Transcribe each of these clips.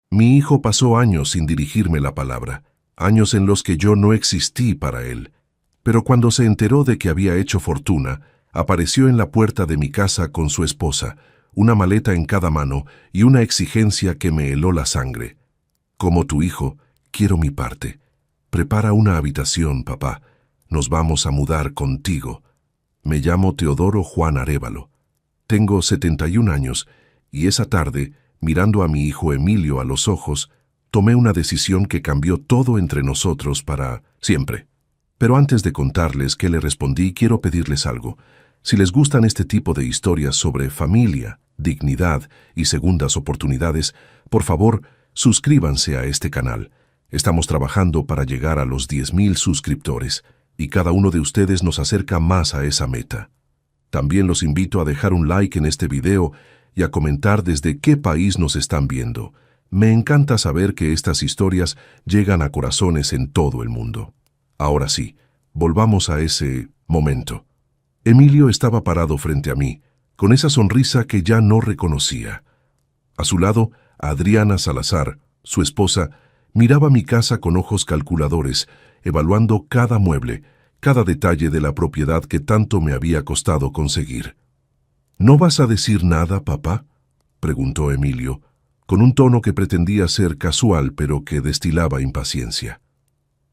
Mi hijo pasó años sin dirigirme la palabra, años en los que yo no existí para él. Pero cuando se enteró de que había hecho fortuna, apareció en la puerta de mi casa con su esposa, una maleta en cada mano y una exigencia que me heló la sangre. Como tu hijo, quiero mi parte. Prepara una habitación, papá. Nos vamos a mudar contigo. Me llamo Teodoro Juan Arévalo. Tengo 71 años y esa tarde, mirando a mi hijo Emilio a los ojos, tomé una decisión que cambió todo entre nosotros para siempre. Pero antes de contarles qué le respondí, quiero pedirles algo. Si les gustan este tipo de historias sobre familia, dignidad y segundas oportunidades, por favor, suscríbanse a este canal. Estamos trabajando para llegar a los 10,000 suscriptores y cada uno de ustedes nos acerca más a esa meta. También los invito a dejar un like en este video y a comentar desde qué país nos están viendo. Me encanta saber que estas historias llegan a corazones en todo el mundo. Ahora sí, volvamos a ese momento. Emilio estaba parado frente a mí, con esa sonrisa que ya no reconocía. A su lado, Adriana Salazar, su esposa, miraba mi casa con ojos calculadores, evaluando cada mueble, cada detalle de la propiedad que tanto me había costado conseguir. ¿No vas a decir nada, papá?, preguntó Emilio, con un tono que pretendía ser casual pero que destilaba impaciencia.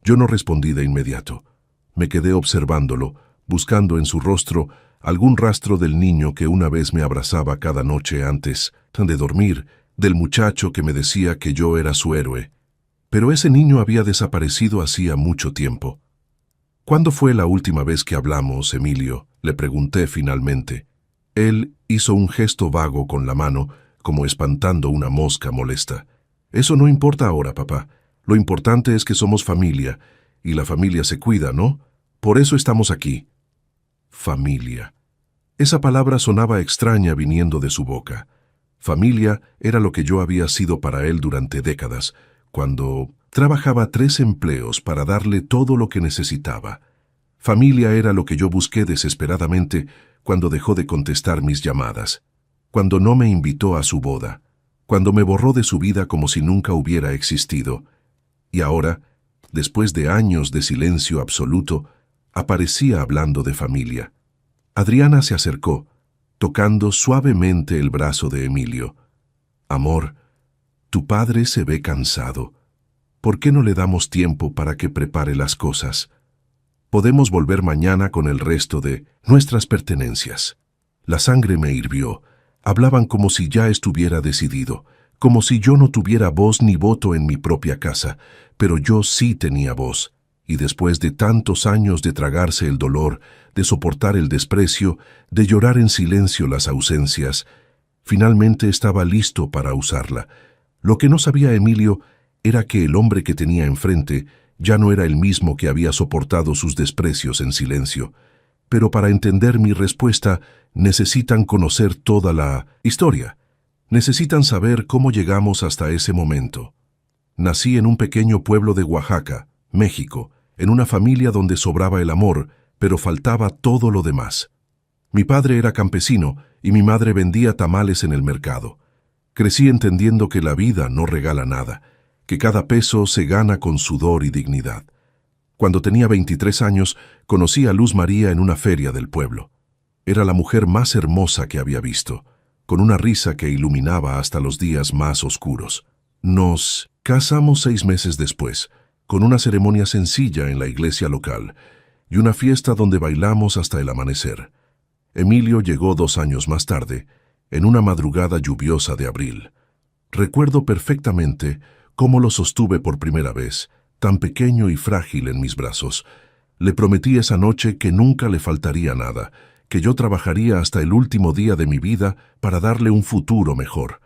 Yo no respondí de inmediato. Me quedé observándolo, buscando en su rostro algún rastro del niño que una vez me abrazaba cada noche antes de dormir, del muchacho que me decía que yo era su héroe. Pero ese niño había desaparecido hacía mucho tiempo. ¿Cuándo fue la última vez que hablamos, Emilio?, le pregunté finalmente. Él hizo un gesto vago con la mano, como espantando una mosca molesta. Eso no importa ahora, papá. Lo importante es que somos familia, y la familia se cuida, ¿no? Por eso estamos aquí. Familia. Esa palabra sonaba extraña viniendo de su boca. Familia era lo que yo había sido para él durante décadas, cuando trabajaba 3 empleos para darle todo lo que necesitaba. Familia era lo que yo busqué desesperadamente cuando dejó de contestar mis llamadas, cuando no me invitó a su boda, cuando me borró de su vida como si nunca hubiera existido. Y ahora, después de años de silencio absoluto, aparecía hablando de familia. Adriana se acercó, tocando suavemente el brazo de Emilio. Amor, tu padre se ve cansado. ¿Por qué no le damos tiempo para que prepare las cosas? Podemos volver mañana con el resto de nuestras pertenencias. La sangre me hirvió. Hablaban como si ya estuviera decidido, como si yo no tuviera voz ni voto en mi propia casa, pero yo sí tenía voz. Y después de tantos años de tragarse el dolor, de soportar el desprecio, de llorar en silencio las ausencias, finalmente estaba listo para usarla. Lo que no sabía Emilio era que el hombre que tenía enfrente ya no era el mismo que había soportado sus desprecios en silencio. Pero para entender mi respuesta, necesitan conocer toda la historia. Necesitan saber cómo llegamos hasta ese momento. Nací en un pequeño pueblo de Oaxaca, México, en una familia donde sobraba el amor, pero faltaba todo lo demás. Mi padre era campesino y mi madre vendía tamales en el mercado. Crecí entendiendo que la vida no regala nada, que cada peso se gana con sudor y dignidad. Cuando tenía 23 años, conocí a Luz María en una feria del pueblo. Era la mujer más hermosa que había visto, con una risa que iluminaba hasta los días más oscuros. Nos casamos 6 meses después, con una ceremonia sencilla en la iglesia local y una fiesta donde bailamos hasta el amanecer. Emilio llegó 2 años más tarde, en una madrugada lluviosa de abril. Recuerdo perfectamente cómo lo sostuve por primera vez, tan pequeño y frágil en mis brazos. Le prometí esa noche que nunca le faltaría nada, que yo trabajaría hasta el último día de mi vida para darle un futuro mejor.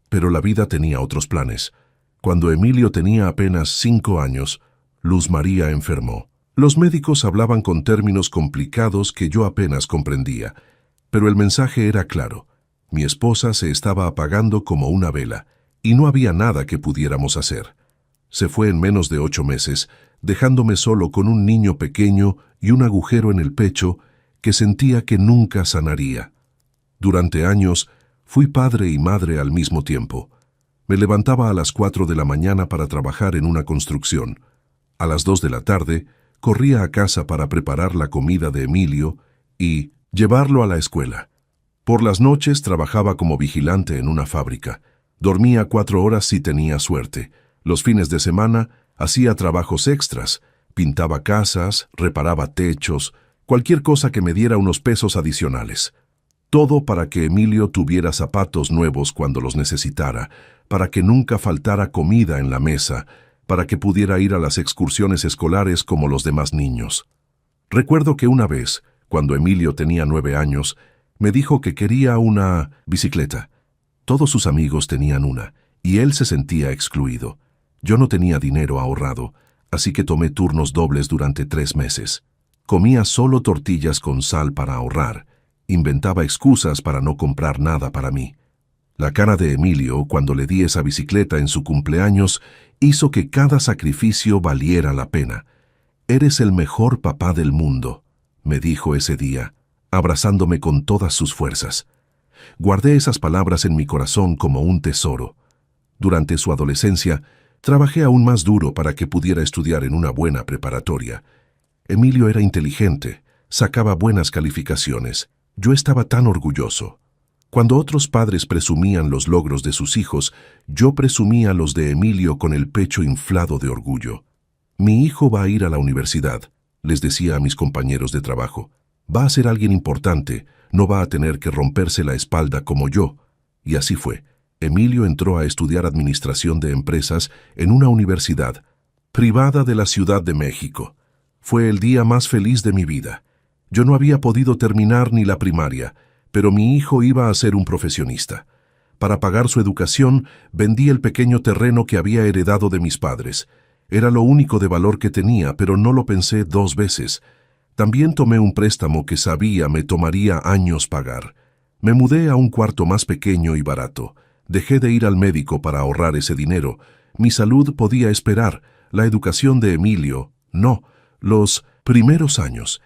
Pero la vida tenía otros planes. Cuando Emilio tenía apenas 5 años, Luz María enfermó. Los médicos hablaban con términos complicados que yo apenas comprendía, pero el mensaje era claro. Mi esposa se estaba apagando como una vela, y no había nada que pudiéramos hacer. Se fue en menos de 8 meses, dejándome solo con un niño pequeño y un agujero en el pecho que sentía que nunca sanaría. Durante años, fui padre y madre al mismo tiempo. Me levantaba a las 4 de la mañana para trabajar en una construcción. A las 2 de la tarde, corría a casa para preparar la comida de Emilio y llevarlo a la escuela. Por las noches trabajaba como vigilante en una fábrica. Dormía 4 horas si tenía suerte. Los fines de semana hacía trabajos extras. Pintaba casas, reparaba techos, cualquier cosa que me diera unos pesos adicionales. Todo para que Emilio tuviera zapatos nuevos cuando los necesitara, para que nunca faltara comida en la mesa, para que pudiera ir a las excursiones escolares como los demás niños. Recuerdo que una vez, cuando Emilio tenía 9 años, me dijo que quería una bicicleta. Todos sus amigos tenían una, y él se sentía excluido. Yo no tenía dinero ahorrado, así que tomé turnos dobles durante 3 meses. Comía solo tortillas con sal para ahorrar. Inventaba excusas para no comprar nada para mí. La cara de Emilio, cuando le di esa bicicleta en su cumpleaños, hizo que cada sacrificio valiera la pena. «Eres el mejor papá del mundo», me dijo ese día, abrazándome con todas sus fuerzas. Guardé esas palabras en mi corazón como un tesoro. Durante su adolescencia, trabajé aún más duro para que pudiera estudiar en una buena preparatoria. Emilio era inteligente, sacaba buenas calificaciones. Yo estaba tan orgulloso. Cuando otros padres presumían los logros de sus hijos, yo presumía los de Emilio con el pecho inflado de orgullo. «Mi hijo va a ir a la universidad», les decía a mis compañeros de trabajo. «Va a ser alguien importante, no va a tener que romperse la espalda como yo». Y así fue. Emilio entró a estudiar administración de empresas en una universidad privada de la Ciudad de México. Fue el día más feliz de mi vida. Yo no había podido terminar ni la primaria, pero mi hijo iba a ser un profesionista. Para pagar su educación, vendí el pequeño terreno que había heredado de mis padres. Era lo único de valor que tenía, pero no lo pensé 2 veces. También tomé un préstamo que sabía me tomaría años pagar. Me mudé a un cuarto más pequeño y barato. Dejé de ir al médico para ahorrar ese dinero. Mi salud podía esperar. La educación de Emilio, no. Los primeros años.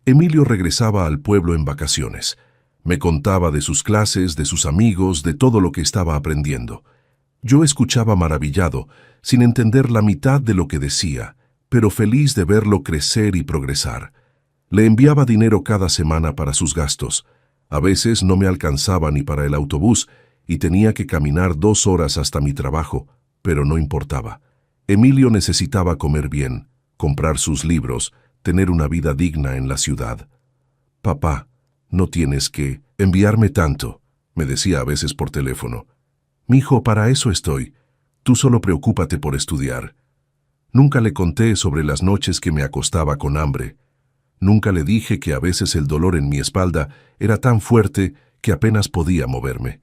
Emilio regresaba al pueblo en vacaciones. Me contaba de sus clases, de sus amigos, de todo lo que estaba aprendiendo. Yo escuchaba maravillado, sin entender la mitad de lo que decía, pero feliz de verlo crecer y progresar. Le enviaba dinero cada semana para sus gastos. A veces no me alcanzaba ni para el autobús y tenía que caminar 2 horas hasta mi trabajo, pero no importaba. Emilio necesitaba comer bien, comprar sus libros, tener una vida digna en la ciudad. «Papá, no tienes que enviarme tanto», me decía a veces por teléfono. «Mijo, para eso estoy. Tú solo preocúpate por estudiar». Nunca le conté sobre las noches que me acostaba con hambre. Nunca le dije que a veces el dolor en mi espalda era tan fuerte que apenas podía moverme.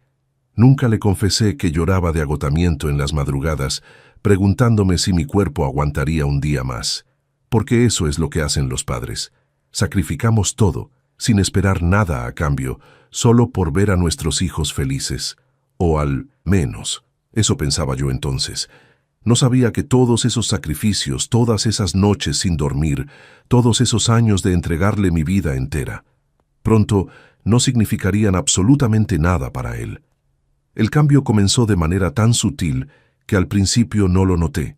Nunca le confesé que lloraba de agotamiento en las madrugadas, preguntándome si mi cuerpo aguantaría un día más. Porque eso es lo que hacen los padres. Sacrificamos todo, sin esperar nada a cambio, solo por ver a nuestros hijos felices. O al menos, eso pensaba yo entonces. No sabía que todos esos sacrificios, todas esas noches sin dormir, todos esos años de entregarle mi vida entera, pronto no significarían absolutamente nada para él. El cambio comenzó de manera tan sutil que al principio no lo noté.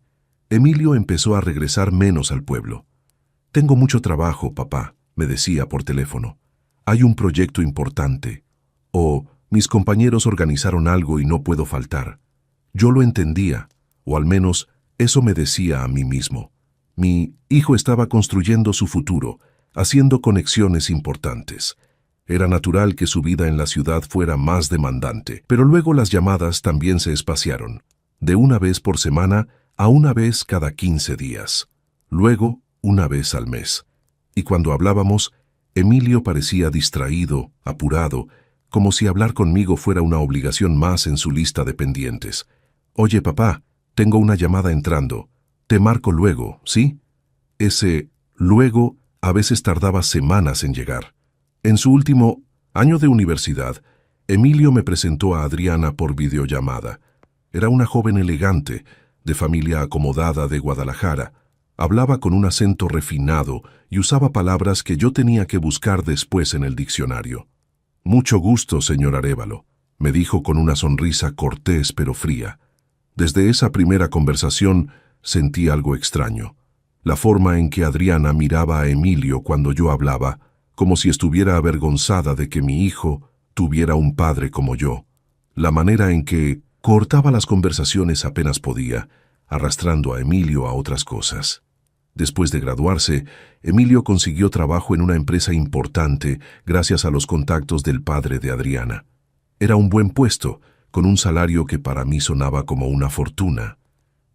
Emilio empezó a regresar menos al pueblo. «Tengo mucho trabajo, papá», me decía por teléfono. «Hay un proyecto importante». O «Mis compañeros organizaron algo y no puedo faltar». Yo lo entendía, o al menos eso me decía a mí mismo. Mi hijo estaba construyendo su futuro, haciendo conexiones importantes. Era natural que su vida en la ciudad fuera más demandante, pero luego las llamadas también se espaciaron, de una vez por semana a una vez cada 15 días, luego una vez al mes. Y cuando hablábamos, Emilio parecía distraído, apurado, como si hablar conmigo fuera una obligación más en su lista de pendientes. «Oye, papá, tengo una llamada entrando. Te marco luego, ¿sí?» Ese luego a veces tardaba semanas en llegar. En su último año de universidad, Emilio me presentó a Adriana por videollamada. Era una joven elegante, de familia acomodada de Guadalajara. Hablaba con un acento refinado y usaba palabras que yo tenía que buscar después en el diccionario. «Mucho gusto, señor Arévalo», me dijo con una sonrisa cortés pero fría. Desde esa primera conversación sentí algo extraño. La forma en que Adriana miraba a Emilio cuando yo hablaba, como si estuviera avergonzada de que mi hijo tuviera un padre como yo. La manera en que cortaba las conversaciones apenas podía, arrastrando a Emilio a otras cosas. Después de graduarse, Emilio consiguió trabajo en una empresa importante gracias a los contactos del padre de Adriana. Era un buen puesto, con un salario que para mí sonaba como una fortuna.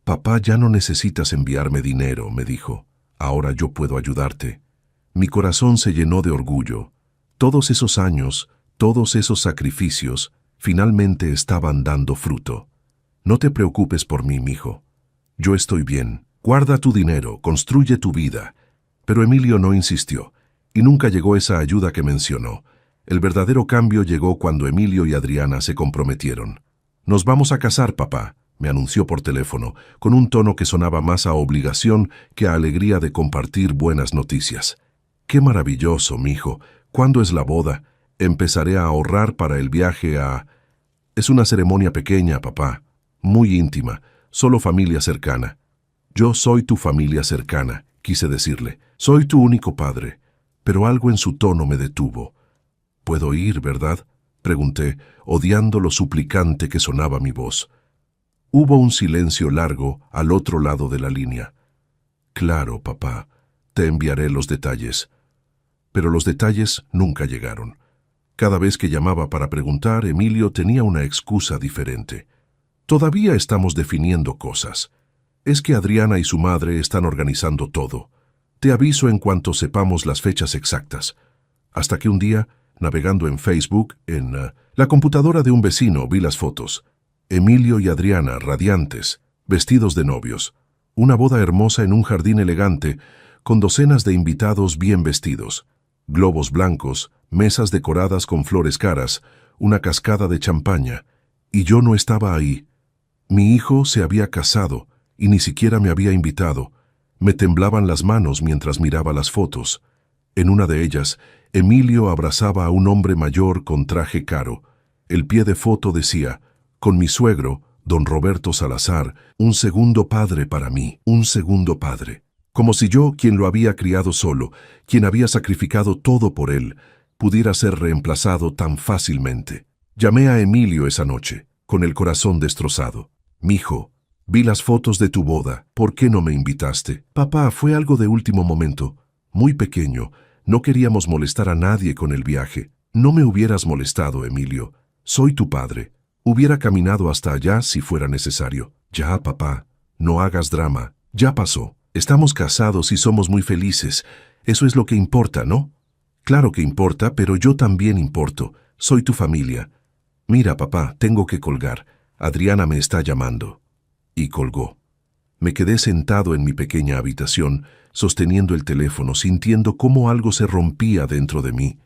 «Papá, ya no necesitas enviarme dinero», me dijo. «Ahora yo puedo ayudarte». Mi corazón se llenó de orgullo. Todos esos años, todos esos sacrificios, finalmente estaban dando fruto. «No te preocupes por mí, mijo. Yo estoy bien. Guarda tu dinero, construye tu vida». Pero Emilio no insistió, y nunca llegó esa ayuda que mencionó. El verdadero cambio llegó cuando Emilio y Adriana se comprometieron. «Nos vamos a casar, papá», me anunció por teléfono, con un tono que sonaba más a obligación que a alegría de compartir buenas noticias. «Qué maravilloso, mijo. ¿Cuándo es la boda? Empezaré a ahorrar para el viaje a...». «Es una ceremonia pequeña, papá, muy íntima, solo familia cercana». «Yo soy tu familia cercana», quise decirle. «Soy tu único padre». Pero algo en su tono me detuvo. «¿Puedo ir, verdad?», pregunté, odiando lo suplicante que sonaba mi voz. Hubo un silencio largo al otro lado de la línea. «Claro, papá, te enviaré los detalles». Pero los detalles nunca llegaron. Cada vez que llamaba para preguntar, Emilio tenía una excusa diferente. «Todavía estamos definiendo cosas. Es que Adriana y su madre están organizando todo. Te aviso en cuanto sepamos las fechas exactas». Hasta que un día, navegando en Facebook, en la computadora de un vecino, vi las fotos. Emilio y Adriana, radiantes, vestidos de novios. Una boda hermosa en un jardín elegante, con docenas de invitados bien vestidos. Globos blancos, mesas decoradas con flores caras, una cascada de champaña. Y yo no estaba ahí. Mi hijo se había casado y ni siquiera me había invitado. Me temblaban las manos mientras miraba las fotos. En una de ellas, Emilio abrazaba a un hombre mayor con traje caro. El pie de foto decía: «Con mi suegro, don Roberto Salazar, un segundo padre para mí, un segundo padre». Como si yo, quien lo había criado solo, quien había sacrificado todo por él, pudiera ser reemplazado tan fácilmente. Llamé a Emilio esa noche, con el corazón destrozado. «Mijo, vi las fotos de tu boda. ¿Por qué no me invitaste?» «Papá, fue algo de último momento. Muy pequeño. No queríamos molestar a nadie con el viaje». «No me hubieras molestado, Emilio. Soy tu padre. Hubiera caminado hasta allá si fuera necesario». «Ya, papá, no hagas drama. Ya pasó. Estamos casados y somos muy felices. Eso es lo que importa, ¿no?» «Claro que importa, pero yo también importo. Soy tu familia». «Mira, papá, tengo que colgar. Adriana me está llamando». Y colgó. Me quedé sentado en mi pequeña habitación, sosteniendo el teléfono, sintiendo cómo algo se rompía dentro de mí.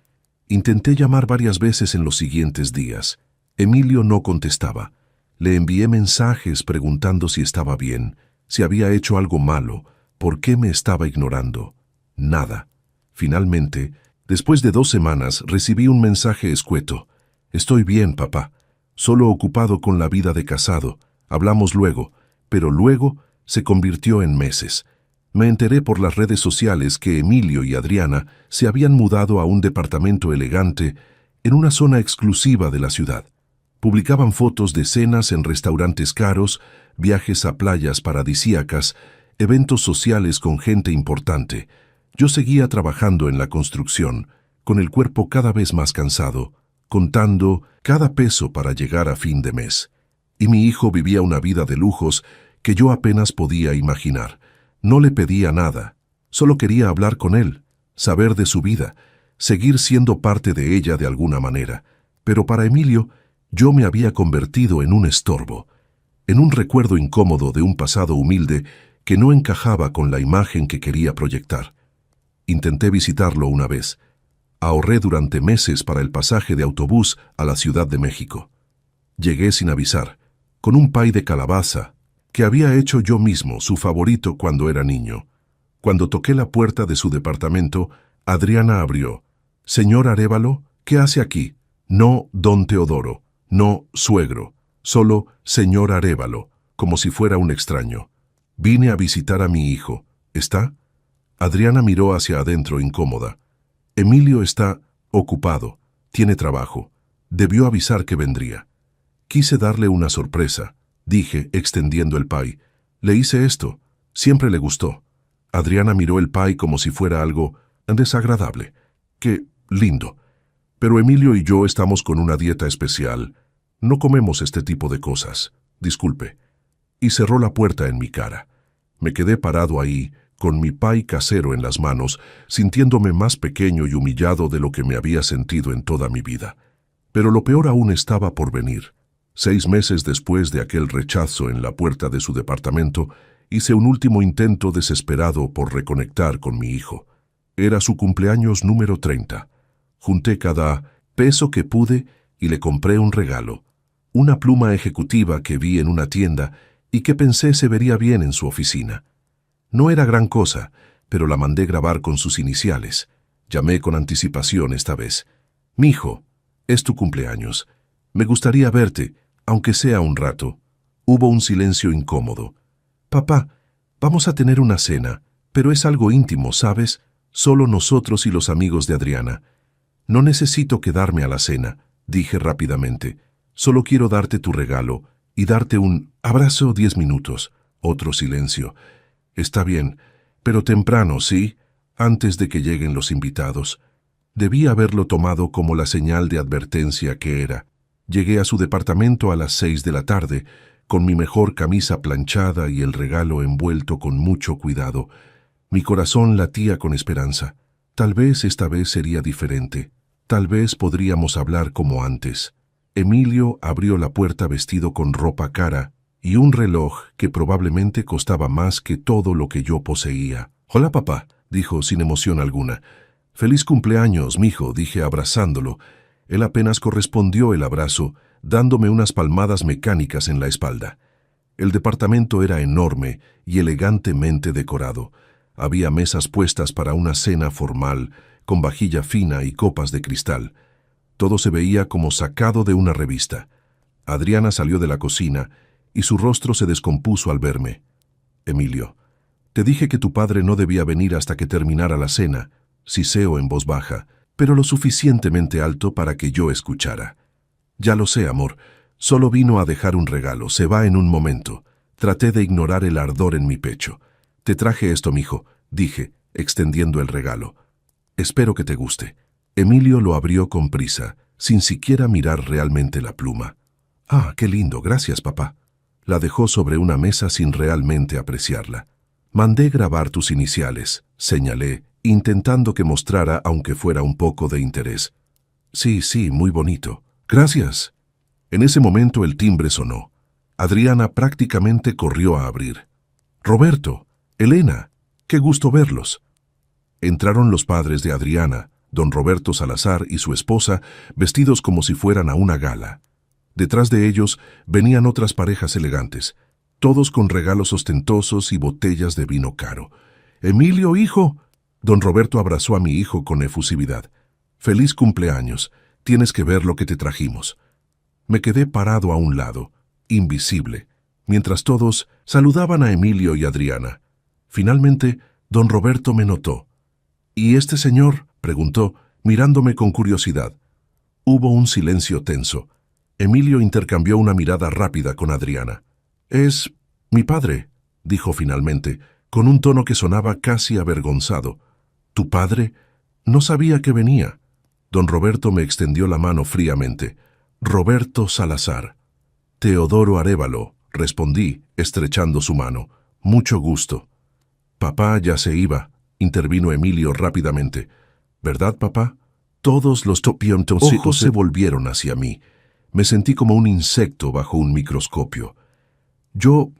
Intenté llamar varias veces en los siguientes días. Emilio no contestaba. Le envié mensajes preguntando si estaba bien, si había hecho algo malo, por qué me estaba ignorando. Nada. Finalmente, después de 2 semanas, recibí un mensaje escueto. «Estoy bien, papá. Solo ocupado con la vida de casado. Hablamos luego». Pero luego se convirtió en meses. Me enteré por las redes sociales que Emilio y Adriana se habían mudado a un departamento elegante en una zona exclusiva de la ciudad. Publicaban fotos de cenas en restaurantes caros, viajes a playas paradisíacas, eventos sociales con gente importante. Yo seguía trabajando en la construcción, con el cuerpo cada vez más cansado, contando cada peso para llegar a fin de mes. Y mi hijo vivía una vida de lujos que yo apenas podía imaginar. No le pedía nada, solo quería hablar con él, saber de su vida, seguir siendo parte de ella de alguna manera. Pero para Emilio, yo me había convertido en un estorbo, en un recuerdo incómodo de un pasado humilde que no encajaba con la imagen que quería proyectar. Intenté visitarlo una vez. Ahorré durante meses para el pasaje de autobús a la Ciudad de México. Llegué sin avisar, con un pay de calabaza, que había hecho yo mismo, su favorito cuando era niño. Cuando toqué la puerta de su departamento, Adriana abrió. «Señor Arévalo, ¿qué hace aquí?» «No, don Teodoro. No, suegro. Solo señor Arévalo. como si fuera un extraño. Vine a visitar a mi hijo. ¿Está? Adriana miró hacia adentro incómoda. Emilio está ocupado. Tiene trabajo. Debió avisar que vendría. Quise darle una sorpresa, dije, extendiendo el pie. Le hice esto. Siempre le gustó. Adriana miró el pie como si fuera algo desagradable. ¡Qué lindo! Pero Emilio y yo estamos con una dieta especial. No comemos este tipo de cosas. Disculpe. Y cerró la puerta en mi cara. Me quedé parado ahí, con mi pie casero en las manos, sintiéndome más pequeño y humillado de lo que me había sentido en toda mi vida. Pero lo peor aún estaba por venir. 6 meses después de aquel rechazo en la puerta de su departamento, hice un último intento desesperado por reconectar con mi hijo. Era su cumpleaños número 30. Junté cada peso que pude y le compré un regalo. Una pluma ejecutiva que vi en una tienda y que pensé se vería bien en su oficina. No era gran cosa, pero la mandé grabar con sus iniciales. Llamé con anticipación esta vez. «Mijo, es tu cumpleaños. Me gustaría verte, aunque sea un rato». Hubo un silencio incómodo. «Papá, vamos a tener una cena, pero es algo íntimo, ¿sabes? Solo nosotros y los amigos de Adriana». «No necesito quedarme a la cena», dije rápidamente. «Solo quiero darte tu regalo y darte un abrazo 10 minutos». Otro silencio. «Está bien, pero temprano, ¿sí? Antes de que lleguen los invitados». Debí haberlo tomado como la señal de advertencia que era. Llegué a su departamento a las 6 de la tarde, con mi mejor camisa planchada y el regalo envuelto con mucho cuidado. Mi corazón latía con esperanza. Tal vez esta vez sería diferente. Tal vez podríamos hablar como antes. Emilio abrió la puerta vestido con ropa cara y un reloj que probablemente costaba más que todo lo que yo poseía. «Hola, papá», dijo sin emoción alguna. «Feliz cumpleaños, mijo», dije abrazándolo. Él apenas correspondió el abrazo, dándome unas palmadas mecánicas en la espalda. El departamento era enorme y elegantemente decorado. Había mesas puestas para una cena formal, con vajilla fina y copas de cristal. Todo se veía como sacado de una revista. Adriana salió de la cocina y su rostro se descompuso al verme. «Emilio, te dije que tu padre no debía venir hasta que terminara la cena», siseo en voz baja, pero lo suficientemente alto para que yo escuchara. «Ya lo sé, amor. Solo vino a dejar un regalo. Se va en un momento». Traté de ignorar el ardor en mi pecho. «Te traje esto, mijo», dije, extendiendo el regalo. «Espero que te guste». Emilio lo abrió con prisa, sin siquiera mirar realmente la pluma. «Ah, qué lindo. Gracias, papá». La dejó sobre una mesa sin realmente apreciarla. «Mandé grabar tus iniciales», señalé, intentando que mostrara aunque fuera un poco de interés. «Sí, muy bonito. Gracias». En ese momento el timbre sonó. Adriana prácticamente corrió a abrir. «Roberto, Elena, qué gusto verlos». Entraron los padres de Adriana, don Roberto Salazar y su esposa, vestidos como si fueran a una gala. Detrás de ellos venían otras parejas elegantes, todos con regalos ostentosos y botellas de vino caro. «Emilio, hijo». Don Roberto abrazó a mi hijo con efusividad. «Feliz cumpleaños. Tienes que ver lo que te trajimos». Me quedé parado a un lado, invisible, mientras todos saludaban a Emilio y Adriana. Finalmente, don Roberto me notó. «¿Y este señor?», preguntó, mirándome con curiosidad. Hubo un silencio tenso. Emilio intercambió una mirada rápida con Adriana. «Es mi padre», dijo finalmente, con un tono que sonaba casi avergonzado. «¿Tu padre? No sabía que venía». Don Roberto me extendió la mano fríamente. «Roberto Salazar». «Teodoro Arévalo», respondí, estrechando su mano. «Mucho gusto». «Papá ya se iba», intervino Emilio rápidamente. «¿Verdad, papá?» Todos los ojos se volvieron hacia mí. Me sentí como un insecto bajo un microscopio. «Yo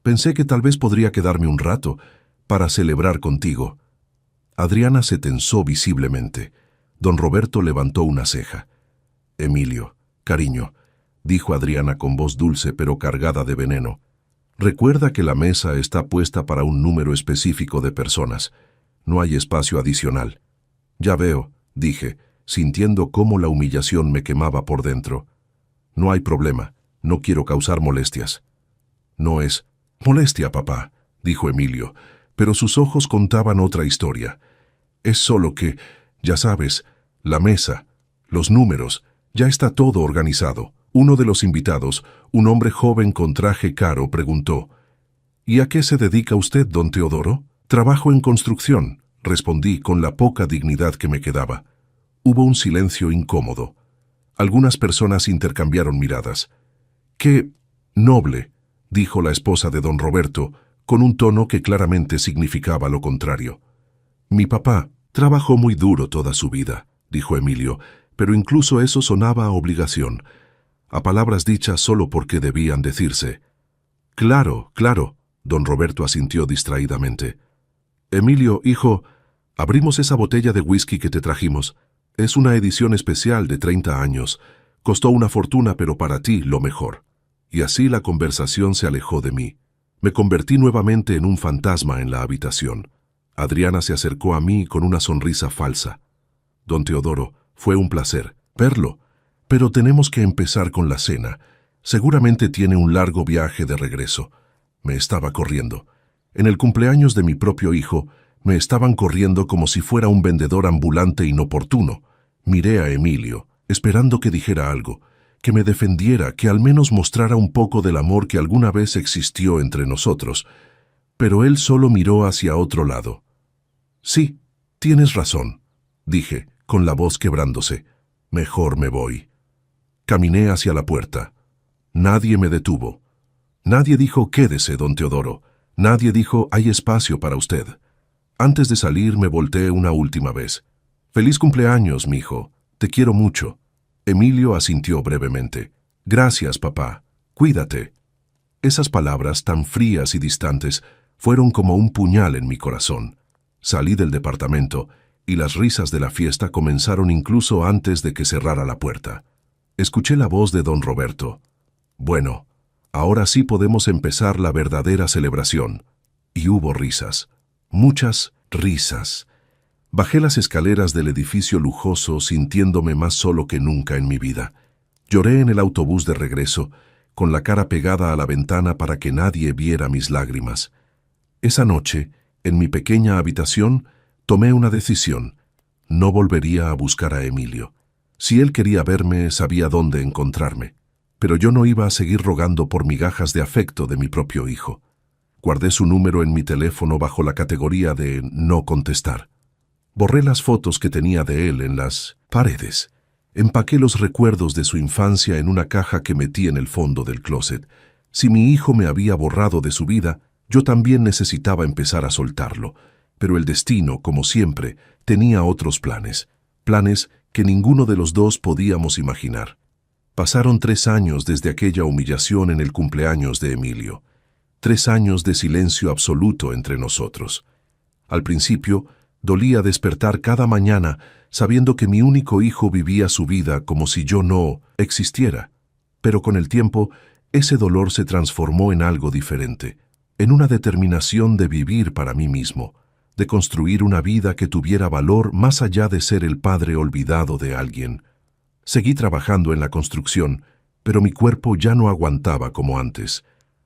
pensé que tal vez podría quedarme un rato para celebrar contigo». Adriana se tensó visiblemente. Don Roberto levantó una ceja. «Emilio, cariño», dijo Adriana con voz dulce pero cargada de veneno. «Recuerda que la mesa está puesta para un número específico de personas. No hay espacio adicional». «Ya veo», dije, sintiendo cómo la humillación me quemaba por dentro. «No hay problema. No quiero causar molestias». No es molestia, papá, dijo Emilio, pero sus ojos contaban otra historia. Es solo que, ya sabes, la mesa, los números, ya está todo organizado. Uno de los invitados, un hombre joven con traje caro, preguntó: ¿Y a qué se dedica usted, don Teodoro? Trabajo en construcción, respondí con la poca dignidad que me quedaba. Hubo un silencio incómodo. Algunas personas intercambiaron miradas. ¡Qué noble!, dijo la esposa de don Roberto, con un tono que claramente significaba lo contrario. Mi papá trabajó muy duro toda su vida, dijo Emilio, pero incluso eso sonaba a obligación, a palabras dichas solo porque debían decirse. Claro, claro, don Roberto asintió distraídamente. Emilio, hijo, abrimos esa botella de whisky que te trajimos. Es una edición especial de 30 años. Costó una fortuna, pero para ti lo mejor. Y así la conversación se alejó de mí. Me convertí nuevamente en un fantasma en la habitación. Adriana se acercó a mí con una sonrisa falsa. Don Teodoro, fue un placer verlo, pero tenemos que empezar con la cena. Seguramente tiene un largo viaje de regreso. Me estaba corriendo. En el cumpleaños de mi propio hijo, me estaban corriendo como si fuera un vendedor ambulante inoportuno. Miré a Emilio, esperando que dijera algo, que me defendiera, que al menos mostrara un poco del amor que alguna vez existió entre nosotros. Pero él solo miró hacia otro lado. Sí, tienes razón, dije, con la voz quebrándose. Mejor me voy. Caminé hacia la puerta. Nadie me detuvo. Nadie dijo: quédese, don Teodoro. Nadie dijo: hay espacio para usted. Antes de salir me volteé una última vez. Feliz cumpleaños, mijo. Te quiero mucho. Emilio asintió brevemente. Gracias, papá. Cuídate. Esas palabras tan frías y distantes fueron como un puñal en mi corazón. Salí del departamento y las risas de la fiesta comenzaron incluso antes de que cerrara la puerta. Escuché la voz de don Roberto. Bueno, ahora sí podemos empezar la verdadera celebración. Y hubo risas. Muchas risas. Bajé las escaleras del edificio lujoso sintiéndome más solo que nunca en mi vida. Lloré en el autobús de regreso, con la cara pegada a la ventana para que nadie viera mis lágrimas. Esa noche, en mi pequeña habitación, tomé una decisión. No volvería a buscar a Emilio. Si él quería verme, sabía dónde encontrarme. Pero yo no iba a seguir rogando por migajas de afecto de mi propio hijo. Guardé su número en mi teléfono bajo la categoría de no contestar. Borré las fotos que tenía de él en las paredes. Empaqué los recuerdos de su infancia en una caja que metí en el fondo del closet. Si mi hijo me había borrado de su vida, yo también necesitaba empezar a soltarlo. Pero el destino, como siempre, tenía otros planes. Planes que ninguno de los dos podíamos imaginar. Pasaron 3 años desde aquella humillación en el cumpleaños de Emilio. 3 años de silencio absoluto entre nosotros. Al principio, dolía despertar cada mañana sabiendo que mi único hijo vivía su vida como si yo no existiera. Pero con el tiempo, ese dolor se transformó en algo diferente, en una determinación de vivir para mí mismo, de construir una vida que tuviera valor más allá de ser el padre olvidado de alguien. Seguí trabajando en la construcción, pero mi cuerpo ya no aguantaba como antes.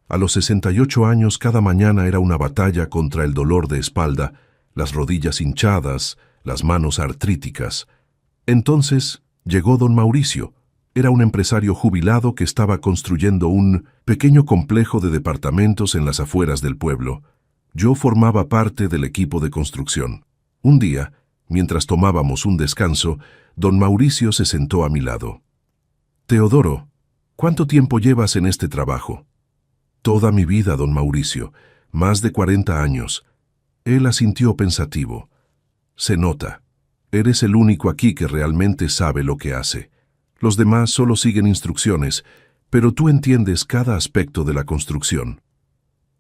A los 68 años cada mañana era una batalla contra el dolor de espalda, las rodillas hinchadas, las manos artríticas. Entonces llegó don Mauricio. Era un empresario jubilado que estaba construyendo un pequeño complejo de departamentos en las afueras del pueblo. Yo formaba parte del equipo de construcción. Un día, mientras tomábamos un descanso, don Mauricio se sentó a mi lado. Teodoro, ¿cuánto tiempo llevas en este trabajo? Toda mi vida, don Mauricio, más de 40 años. Él asintió pensativo. Se nota. Eres el único aquí que realmente sabe lo que hace. Los demás solo siguen instrucciones, pero tú entiendes cada aspecto de la construcción.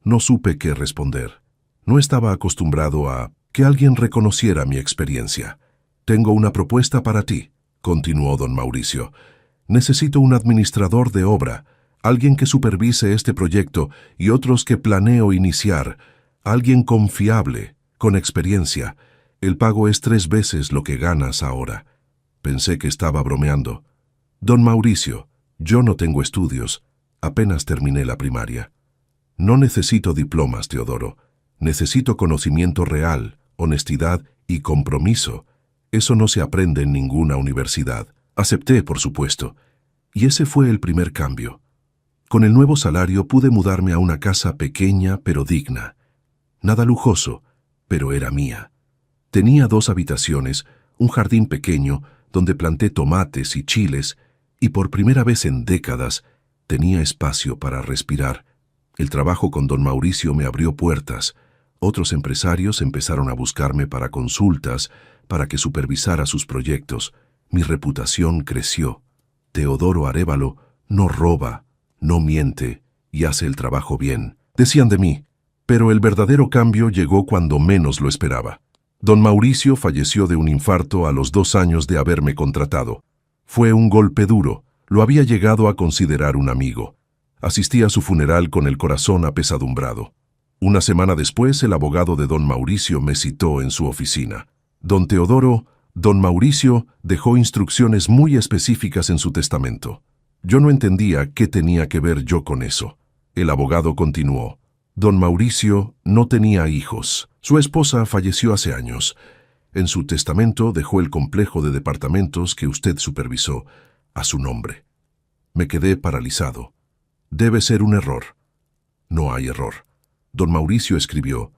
No supe qué responder. No estaba acostumbrado a que alguien reconociera mi experiencia. Tengo una propuesta para ti, continuó don Mauricio. Necesito un administrador de obra, alguien que supervise este proyecto y otros que planeo iniciar, alguien confiable, con experiencia. El pago es 3 veces lo que ganas ahora. Pensé que estaba bromeando. Don Mauricio, yo no tengo estudios, apenas terminé la primaria. No necesito diplomas, Teodoro. Necesito conocimiento real, honestidad y compromiso. Eso no se aprende en ninguna universidad. Acepté, por supuesto. Y ese fue el primer cambio. Con el nuevo salario pude mudarme a una casa pequeña pero digna. Nada lujoso, pero era mía. Tenía 2 habitaciones, un jardín pequeño donde planté tomates y chiles, y por primera vez en décadas tenía espacio para respirar. El trabajo con don Mauricio me abrió puertas. Otros empresarios empezaron a buscarme para consultas, para que supervisara sus proyectos. Mi reputación creció. Teodoro Arévalo no roba, no miente y hace el trabajo bien, decían de mí. Pero el verdadero cambio llegó cuando menos lo esperaba. Don Mauricio falleció de un infarto a los 2 años de haberme contratado. Fue un golpe duro. Lo había llegado a considerar un amigo. Asistí a su funeral con el corazón apesadumbrado. Una semana después, el abogado de don Mauricio me citó en su oficina. Don Teodoro, don Mauricio dejó instrucciones muy específicas en su testamento. Yo no entendía qué tenía que ver yo con eso. El abogado continuó. Don Mauricio no tenía hijos. Su esposa falleció hace años. En su testamento dejó el complejo de departamentos que usted supervisó a su nombre. Me quedé paralizado. Debe ser un error. No hay error. Don Mauricio escribió: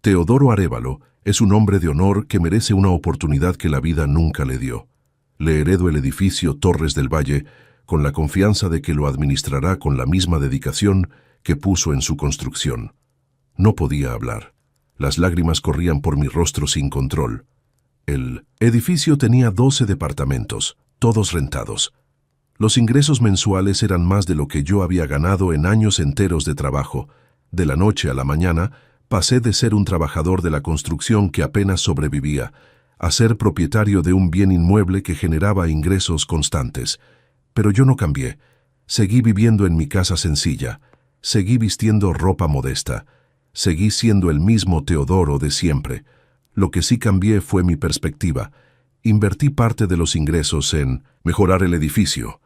Teodoro Arévalo es un hombre de honor que merece una oportunidad que la vida nunca le dio. Le heredo el edificio Torres del Valle con la confianza de que lo administrará con la misma dedicación que puso en su construcción. No podía hablar. Las lágrimas corrían por mi rostro sin control. El edificio tenía 12 departamentos, todos rentados. Los ingresos mensuales eran más de lo que yo había ganado en años enteros de trabajo. De la noche a la mañana, pasé de ser un trabajador de la construcción que apenas sobrevivía, a ser propietario de un bien inmueble que generaba ingresos constantes. Pero yo no cambié. Seguí viviendo en mi casa sencilla. Seguí vistiendo ropa modesta. Seguí siendo el mismo Teodoro de siempre. Lo que sí cambié fue mi perspectiva. Invertí parte de los ingresos en mejorar el edificio.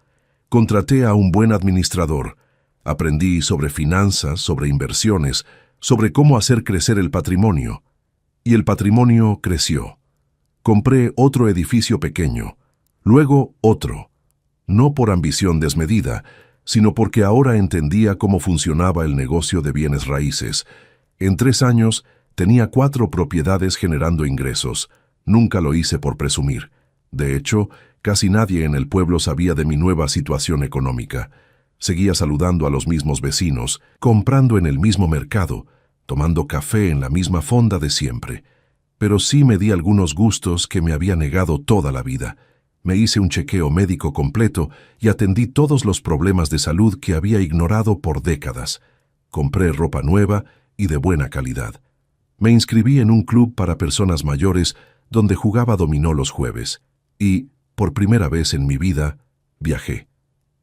Contraté a un buen administrador. Aprendí sobre finanzas, sobre inversiones, sobre cómo hacer crecer el patrimonio. Y el patrimonio creció. Compré otro edificio pequeño, luego otro. No por ambición desmedida, sino porque ahora entendía cómo funcionaba el negocio de bienes raíces. En 3 años tenía 4 propiedades generando ingresos. Nunca lo hice por presumir. De hecho, casi nadie en el pueblo sabía de mi nueva situación económica. Seguía saludando a los mismos vecinos, comprando en el mismo mercado, tomando café en la misma fonda de siempre. Pero sí me di algunos gustos que me había negado toda la vida. Me hice un chequeo médico completo y atendí todos los problemas de salud que había ignorado por décadas. Compré ropa nueva y de buena calidad. Me inscribí en un club para personas mayores donde jugaba dominó los jueves. Y, por primera vez en mi vida, viajé.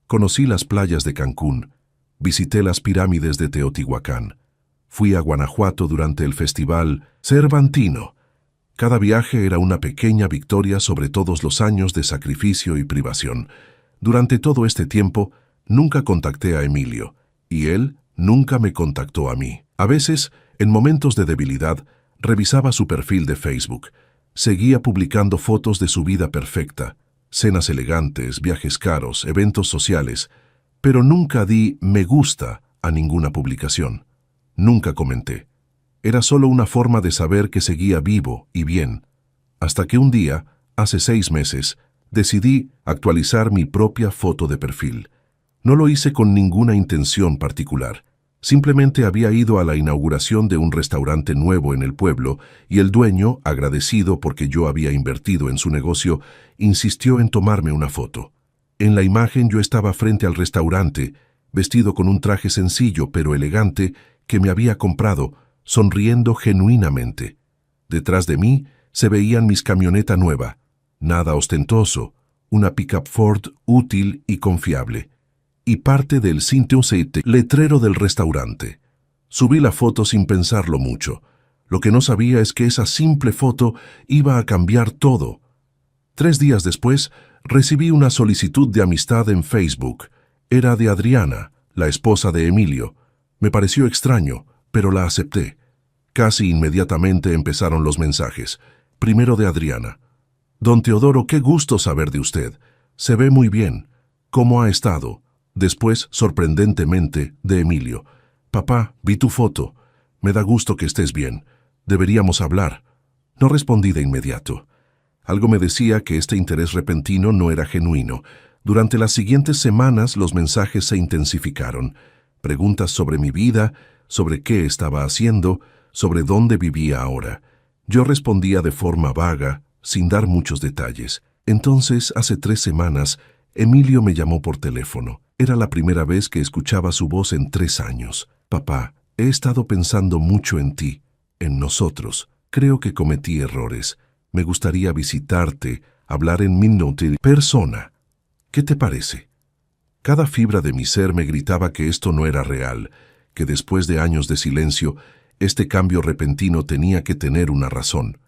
Conocí las playas de Cancún, visité las pirámides de Teotihuacán, fui a Guanajuato durante el festival Cervantino. Cada viaje era una pequeña victoria sobre todos los años de sacrificio y privación. Durante todo este tiempo, nunca contacté a Emilio, y él nunca me contactó a mí. A veces, en momentos de debilidad, revisaba su perfil de Facebook. Seguía publicando fotos de su vida perfecta, cenas elegantes, viajes caros, eventos sociales, pero nunca di me gusta a ninguna publicación. Nunca comenté. Era solo una forma de saber que seguía vivo y bien. Hasta que un día, hace 6 meses, decidí actualizar mi propia foto de perfil. No lo hice con ninguna intención particular. Simplemente había ido a la inauguración de un restaurante nuevo en el pueblo y el dueño, agradecido porque yo había invertido en su negocio, insistió en tomarme una foto. En la imagen yo estaba frente al restaurante, vestido con un traje sencillo pero elegante que me había comprado, sonriendo genuinamente. Detrás de mí se veían mis camioneta nueva, nada ostentoso, una pickup Ford útil y confiable, y parte del aceite letrero del restaurante. Subí la foto sin pensarlo mucho. Lo que no sabía es que esa simple foto iba a cambiar todo. 3 días después, recibí una solicitud de amistad en Facebook. Era de Adriana, la esposa de Emilio. Me pareció extraño, pero la acepté. Casi inmediatamente empezaron los mensajes. Primero de Adriana. Don Teodoro, qué gusto saber de usted. Se ve muy bien. ¿Cómo ha estado? Después, sorprendentemente, de Emilio. Papá, vi tu foto. Me da gusto que estés bien. Deberíamos hablar. No respondí de inmediato. Algo me decía que este interés repentino no era genuino. Durante las siguientes semanas los mensajes se intensificaron. Preguntas sobre mi vida, sobre qué estaba haciendo, sobre dónde vivía ahora. Yo respondía de forma vaga, sin dar muchos detalles. Entonces, hace 3 semanas, Emilio me llamó por teléfono. Era la primera vez que escuchaba su voz en 3 años. Papá, he estado pensando mucho en ti, en nosotros. Creo que cometí errores. Me gustaría visitarte, hablar en minuto persona. ¿Qué te parece? Cada fibra de mi ser me gritaba que esto no era real, que después de años de silencio, este cambio repentino tenía que tener una razón.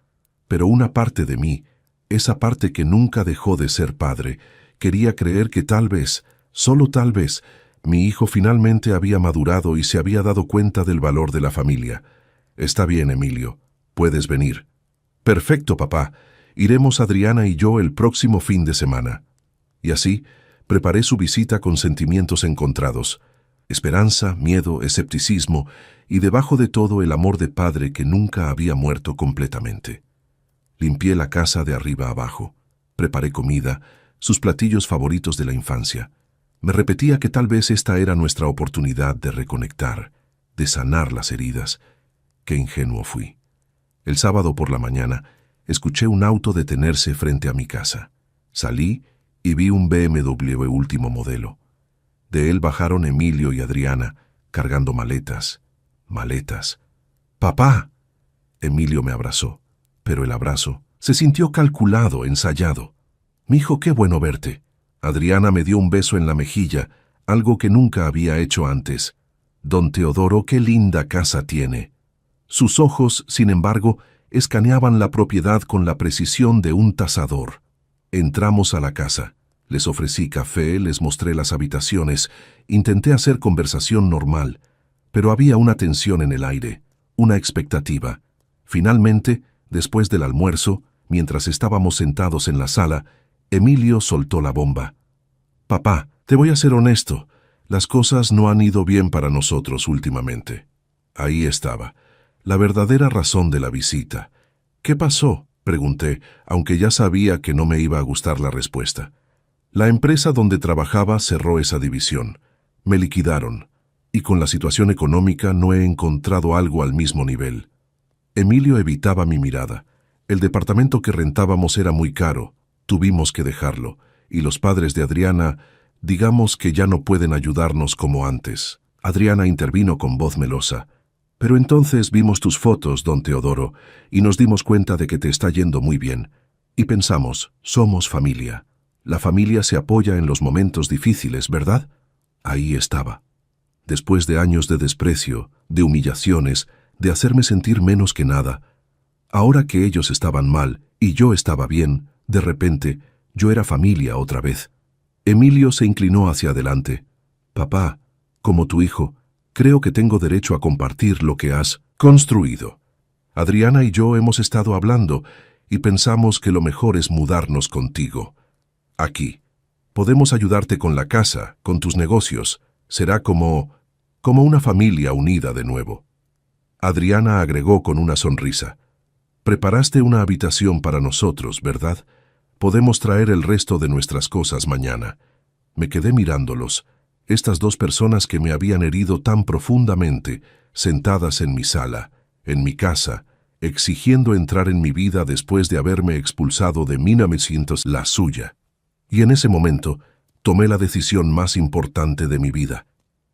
Pero una parte de mí, esa parte que nunca dejó de ser padre, quería creer que tal vez, solo tal vez, mi hijo finalmente había madurado y se había dado cuenta del valor de la familia. Está bien, Emilio. Puedes venir. Perfecto, papá. Iremos Adriana y yo el próximo fin de semana. Y así, preparé su visita con sentimientos encontrados. Esperanza, miedo, escepticismo y debajo de todo el amor de padre que nunca había muerto completamente. Limpié la casa de arriba abajo. Preparé comida, sus platillos favoritos de la infancia. Me repetía que tal vez esta era nuestra oportunidad de reconectar, de sanar las heridas. Qué ingenuo fui. El sábado por la mañana, escuché un auto detenerse frente a mi casa. Salí y vi un BMW último modelo. De él bajaron Emilio y Adriana, cargando maletas. Maletas. ¡Papá! Emilio me abrazó, pero el abrazo se sintió calculado, ensayado. «Mijo, qué bueno verte». Adriana me dio un beso en la mejilla, algo que nunca había hecho antes. «Don Teodoro, qué linda casa tiene». Sus ojos, sin embargo, escaneaban la propiedad con la precisión de un tasador. Entramos a la casa. Les ofrecí café, les mostré las habitaciones, intenté hacer conversación normal, pero había una tensión en el aire, una expectativa. Finalmente, después del almuerzo, mientras estábamos sentados en la sala, Emilio soltó la bomba. «Papá, te voy a ser honesto, las cosas no han ido bien para nosotros últimamente». Ahí estaba, la verdadera razón de la visita. «¿Qué pasó?», pregunté, aunque ya sabía que no me iba a gustar la respuesta. La empresa donde trabajaba cerró esa división. Me liquidaron, y con la situación económica no he encontrado algo al mismo nivel. Emilio evitaba mi mirada. El departamento que rentábamos era muy caro. Tuvimos que dejarlo, y los padres de Adriana, digamos que ya no pueden ayudarnos como antes. Adriana intervino con voz melosa. «Pero entonces vimos tus fotos, don Teodoro, y nos dimos cuenta de que te está yendo muy bien. Y pensamos, somos familia. La familia se apoya en los momentos difíciles, ¿verdad?». Ahí estaba. Después de años de desprecio, de humillaciones, de hacerme sentir menos que nada, ahora que ellos estaban mal y yo estaba bien, de repente, yo era familia otra vez. Emilio se inclinó hacia adelante. «Papá, como tu hijo, creo que tengo derecho a compartir lo que has construido. Adriana y yo hemos estado hablando y pensamos que lo mejor es mudarnos contigo. Aquí. Podemos ayudarte con la casa, con tus negocios. Será como una familia unida de nuevo». Adriana agregó con una sonrisa. «Preparaste una habitación para nosotros, ¿verdad? Podemos traer el resto de nuestras cosas mañana». Me quedé mirándolos, estas dos personas que me habían herido tan profundamente, sentadas en mi sala, en mi casa, exigiendo entrar en mi vida después de haberme expulsado de 1900, la suya. Y en ese momento, tomé la decisión más importante de mi vida.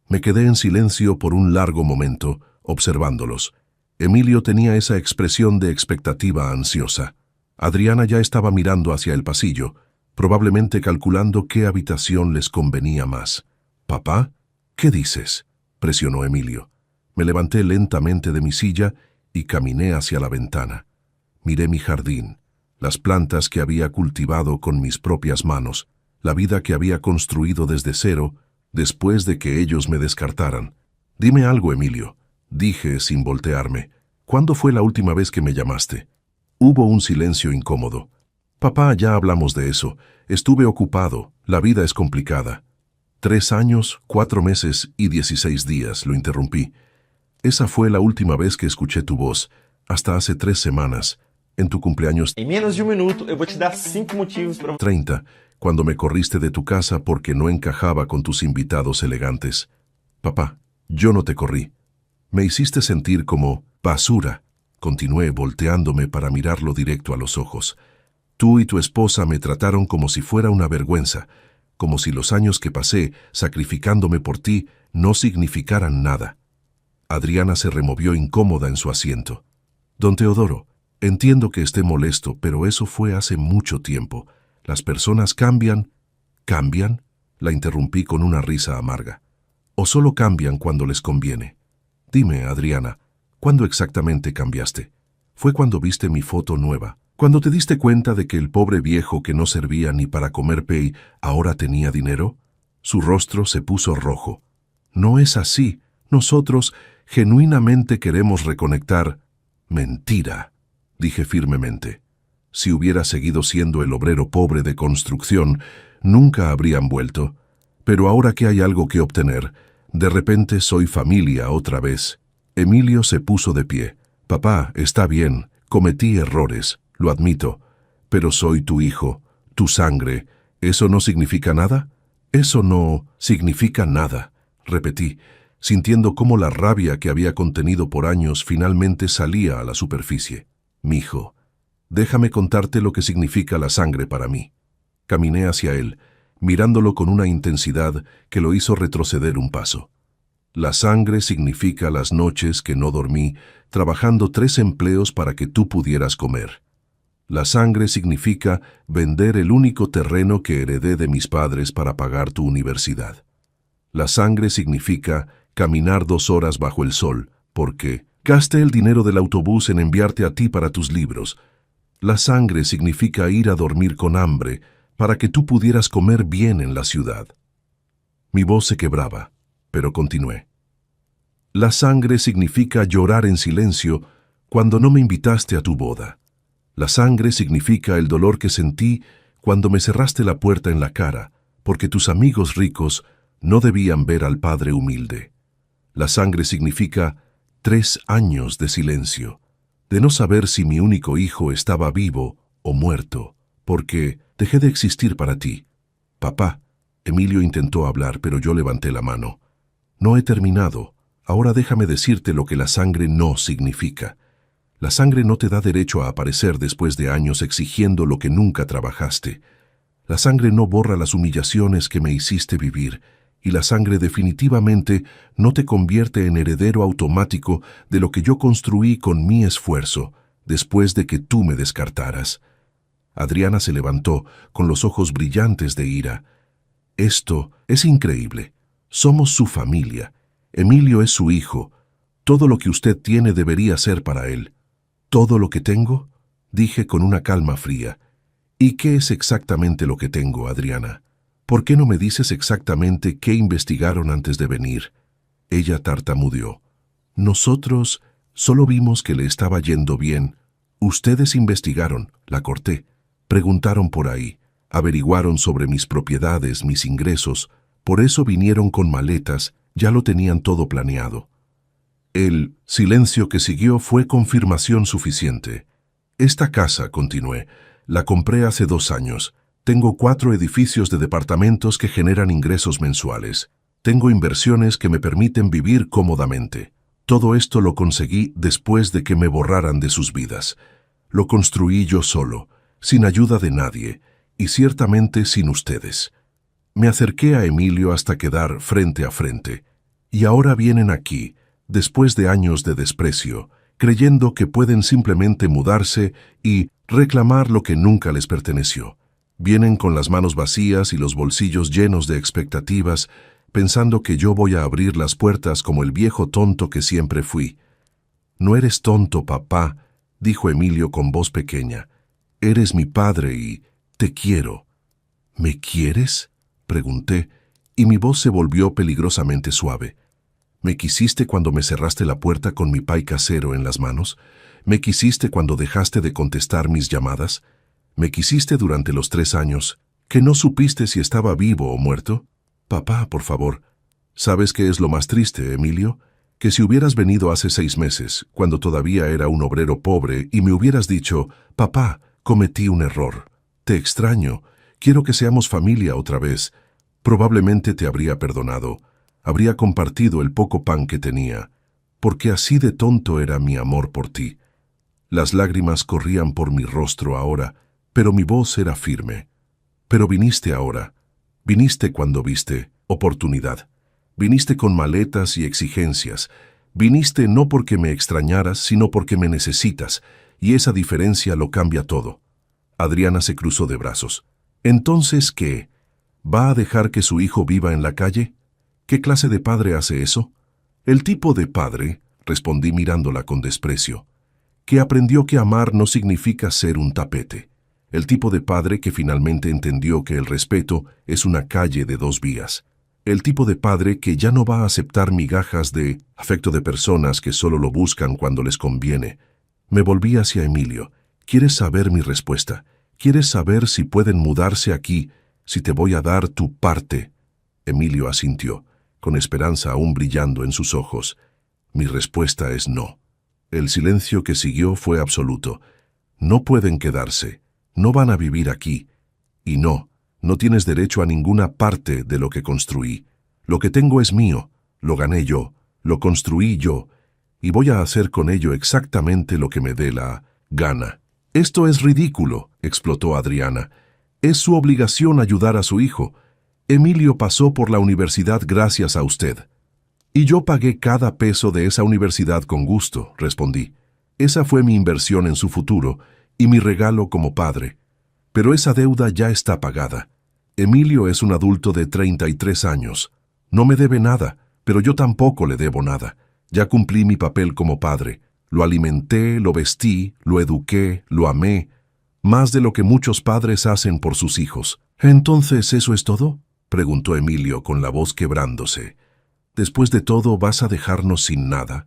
Me quedé en silencio por un largo momento, observándolos. Emilio tenía esa expresión de expectativa ansiosa. Adriana ya estaba mirando hacia el pasillo, probablemente calculando qué habitación les convenía más. «¿Papá? ¿Qué dices?», presionó Emilio. Me levanté lentamente de mi silla y caminé hacia la ventana. Miré mi jardín, las plantas que había cultivado con mis propias manos, la vida que había construido desde cero después de que ellos me descartaran. Dime algo, Emilio, dije sin voltearme. ¿Cuándo fue la última vez que me llamaste? Hubo un silencio incómodo. Papá, ya hablamos de eso. Estuve ocupado. La vida es complicada. 3 años, 4 meses y 16 días, lo interrumpí. Esa fue la última vez que escuché tu voz, hasta hace 3 semanas, en tu cumpleaños Em menos de minuto, eu vou te dar 5 motivos para 30, cuando me corriste de tu casa porque no encajaba con tus invitados elegantes. Papá, yo no te corrí. Me hiciste sentir como basura. Continué volteándome para mirarlo directo a los ojos. Tú y tu esposa me trataron como si fuera una vergüenza, como si los años que pasé sacrificándome por ti no significaran nada. Adriana se removió incómoda en su asiento. Don Teodoro, entiendo que esté molesto, pero eso fue hace mucho tiempo. Las personas cambian. ¿Cambian? La interrumpí con una risa amarga. ¿O solo cambian cuando les conviene? Dime, Adriana, ¿cuándo exactamente cambiaste? ¿Fue cuando viste mi foto nueva? ¿Cuando te diste cuenta de que el pobre viejo que no servía ni para comer pay ahora tenía dinero? Su rostro se puso rojo. No es así. Nosotros genuinamente queremos reconectar. Mentira, dije firmemente. Si hubiera seguido siendo el obrero pobre de construcción, nunca habrían vuelto. Pero ahora que hay algo que obtener, de repente soy familia otra vez. Emilio se puso de pie. Papá, está bien, cometí errores, lo admito, pero soy tu hijo, tu sangre. ¿Eso no significa nada? Eso no significa nada, repetí, sintiendo cómo la rabia que había contenido por años finalmente salía a la superficie. Mijo, déjame contarte lo que significa la sangre para mí. Caminé hacia él, mirándolo con una intensidad que lo hizo retroceder un paso. La sangre significa las noches que no dormí, trabajando 3 empleos para que tú pudieras comer. La sangre significa vender el único terreno que heredé de mis padres para pagar tu universidad. La sangre significa caminar 2 horas bajo el sol, porque gasté el dinero del autobús en enviarte a ti para tus libros. La sangre significa ir a dormir con hambre, para que tú pudieras comer bien en la ciudad. Mi voz se quebraba, pero continué. La sangre significa llorar en silencio cuando no me invitaste a tu boda. La sangre significa el dolor que sentí cuando me cerraste la puerta en la cara, porque tus amigos ricos no debían ver al padre humilde. La sangre significa 3 años de silencio, de no saber si mi único hijo estaba vivo o muerto, porque dejé de existir para ti. Papá, Emilio intentó hablar, pero yo levanté la mano. No he terminado. Ahora déjame decirte lo que la sangre no significa. La sangre no te da derecho a aparecer después de años exigiendo lo que nunca trabajaste. La sangre no borra las humillaciones que me hiciste vivir, y la sangre definitivamente no te convierte en heredero automático de lo que yo construí con mi esfuerzo, después de que tú me descartaras. Adriana se levantó, con los ojos brillantes de ira. Esto es increíble. Somos su familia. Emilio es su hijo. Todo lo que usted tiene debería ser para él. ¿Todo lo que tengo? Dije con una calma fría. ¿Y qué es exactamente lo que tengo, Adriana? ¿Por qué no me dices exactamente qué investigaron antes de venir? Ella tartamudeó. Nosotros solo vimos que le estaba yendo bien. Ustedes investigaron, la corté. Preguntaron por ahí, averiguaron sobre mis propiedades, mis ingresos. Por eso vinieron con maletas, ya lo tenían todo planeado. El silencio que siguió fue confirmación suficiente. Esta casa, continué, la compré hace 2 años. Tengo 4 edificios de departamentos que generan ingresos mensuales. Tengo inversiones que me permiten vivir cómodamente. Todo esto lo conseguí después de que me borraran de sus vidas. Lo construí yo solo, sin ayuda de nadie, y ciertamente sin ustedes. Me acerqué a Emilio hasta quedar frente a frente. Y ahora vienen aquí, después de años de desprecio, creyendo que pueden simplemente mudarse y reclamar lo que nunca les perteneció. Vienen con las manos vacías y los bolsillos llenos de expectativas, pensando que yo voy a abrir las puertas como el viejo tonto que siempre fui. No eres tonto, papá, dijo Emilio con voz pequeña. Eres mi padre y te quiero. ¿Me quieres?, pregunté, y mi voz se volvió peligrosamente suave. ¿Me quisiste cuando me cerraste la puerta con mi pay casero en las manos? ¿Me quisiste cuando dejaste de contestar mis llamadas? ¿Me quisiste durante los 3 años que no supiste si estaba vivo o muerto? Papá, por favor. ¿Sabes qué es lo más triste, Emilio? Que si hubieras venido hace 6 meses, cuando todavía era un obrero pobre, y me hubieras dicho, papá, cometí un error. Te extraño. Quiero que seamos familia otra vez. Probablemente te habría perdonado. Habría compartido el poco pan que tenía, porque así de tonto era mi amor por ti. Las lágrimas corrían por mi rostro ahora, pero mi voz era firme. Pero viniste ahora. Viniste cuando viste oportunidad. Viniste con maletas y exigencias. Viniste no porque me extrañaras, sino porque me necesitas, y esa diferencia lo cambia todo. Adriana se cruzó de brazos. ¿Entonces qué? ¿Va a dejar que su hijo viva en la calle? ¿Qué clase de padre hace eso? El tipo de padre, respondí mirándola con desprecio, que aprendió que amar no significa ser un tapete. El tipo de padre que finalmente entendió que el respeto es una calle de 2 vías. El tipo de padre que ya no va a aceptar migajas de afecto de personas que solo lo buscan cuando les conviene. Me volví hacia Emilio. ¿Quieres saber mi respuesta? ¿Quieres saber si pueden mudarse aquí, si te voy a dar tu parte? Emilio asintió, con esperanza aún brillando en sus ojos. Mi respuesta es no. El silencio que siguió fue absoluto. No pueden quedarse. No van a vivir aquí. Y no tienes derecho a ninguna parte de lo que construí. Lo que tengo es mío. Lo gané yo. Lo construí yo. Y voy a hacer con ello exactamente lo que me dé la gana. Esto es ridículo, explotó Adriana. Es su obligación ayudar a su hijo. Emilio pasó por la universidad gracias a usted. Y yo pagué cada peso de esa universidad con gusto, respondí. Esa fue mi inversión en su futuro y mi regalo como padre. Pero esa deuda ya está pagada. Emilio es un adulto de 33 años. No me debe nada, pero yo tampoco le debo nada. Ya cumplí mi papel como padre. Lo alimenté, lo vestí, lo eduqué, lo amé. Más de lo que muchos padres hacen por sus hijos. ¿Entonces eso es todo?, preguntó Emilio con la voz quebrándose. ¿Después de todo vas a dejarnos sin nada?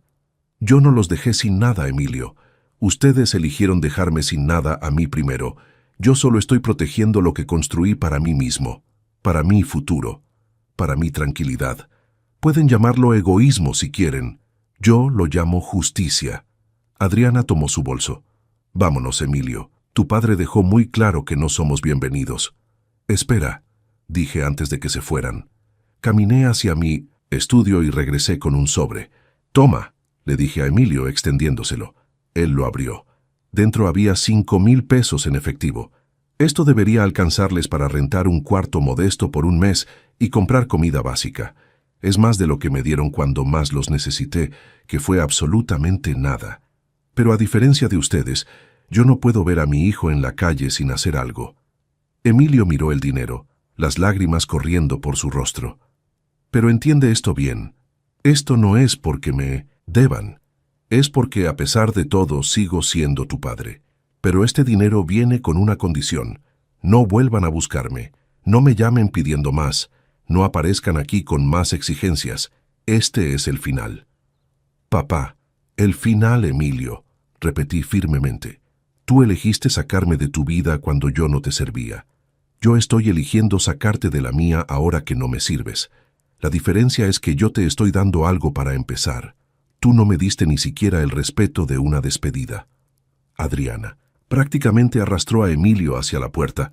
Yo no los dejé sin nada, Emilio. Ustedes eligieron dejarme sin nada a mí primero. Yo solo estoy protegiendo lo que construí para mí mismo, para mi futuro, para mi tranquilidad. Pueden llamarlo egoísmo si quieren. Yo lo llamo justicia. Adriana tomó su bolso. Vámonos, Emilio. Tu padre dejó muy claro que no somos bienvenidos. Espera, dije antes de que se fueran. Caminé hacia mi estudio y regresé con un sobre. Toma, le dije a Emilio extendiéndoselo. Él lo abrió. Dentro había 5,000 pesos en efectivo. Esto debería alcanzarles para rentar un cuarto modesto por un mes y comprar comida básica. Es más de lo que me dieron cuando más los necesité, que fue absolutamente nada. Pero a diferencia de ustedes, yo no puedo ver a mi hijo en la calle sin hacer algo. Emilio miró el dinero, las lágrimas corriendo por su rostro. Pero entiende esto bien. Esto no es porque me deban. Es porque a pesar de todo sigo siendo tu padre. Pero este dinero viene con una condición. No vuelvan a buscarme. No me llamen pidiendo más. No aparezcan aquí con más exigencias. Este es el final. Papá, el final, Emilio, repetí firmemente. Tú elegiste sacarme de tu vida cuando yo no te servía. Yo estoy eligiendo sacarte de la mía ahora que no me sirves. La diferencia es que yo te estoy dando algo para empezar. Tú no me diste ni siquiera el respeto de una despedida. Adriana prácticamente arrastró a Emilio hacia la puerta.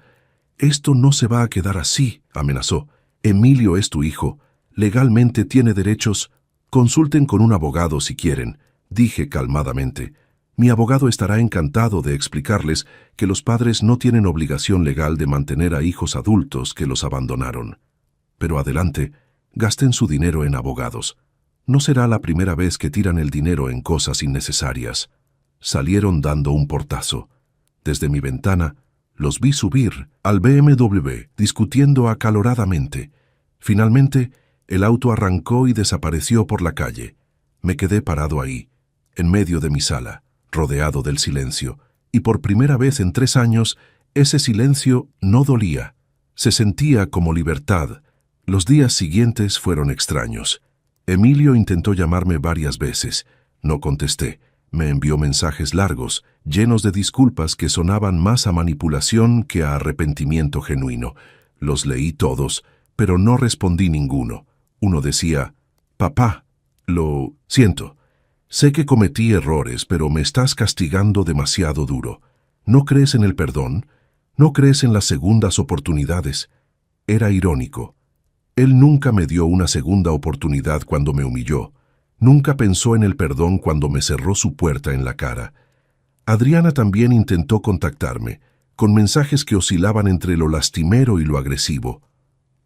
Esto no se va a quedar así, amenazó. Emilio es tu hijo. Legalmente tiene derechos. Consulten con un abogado si quieren, dije calmadamente. Mi abogado estará encantado de explicarles que los padres no tienen obligación legal de mantener a hijos adultos que los abandonaron. Pero adelante, gasten su dinero en abogados. No será la primera vez que tiran el dinero en cosas innecesarias. Salieron dando un portazo. Desde mi ventana, los vi subir al BMW, discutiendo acaloradamente. Finalmente, el auto arrancó y desapareció por la calle. Me quedé parado ahí, en medio de mi sala, rodeado del silencio, y por primera vez en 3 años, ese silencio no dolía. Se sentía como libertad. Los días siguientes fueron extraños. Emilio intentó llamarme varias veces. No contesté. Me envió mensajes largos, llenos de disculpas que sonaban más a manipulación que a arrepentimiento genuino. Los leí todos, pero no respondí ninguno. Uno decía: «Papá, lo siento. Sé que cometí errores, pero me estás castigando demasiado duro. ¿No crees en el perdón? ¿No crees en las segundas oportunidades?». Era irónico. Él nunca me dio una segunda oportunidad cuando me humilló. Nunca pensó en el perdón cuando me cerró su puerta en la cara. Adriana también intentó contactarme, con mensajes que oscilaban entre lo lastimero y lo agresivo.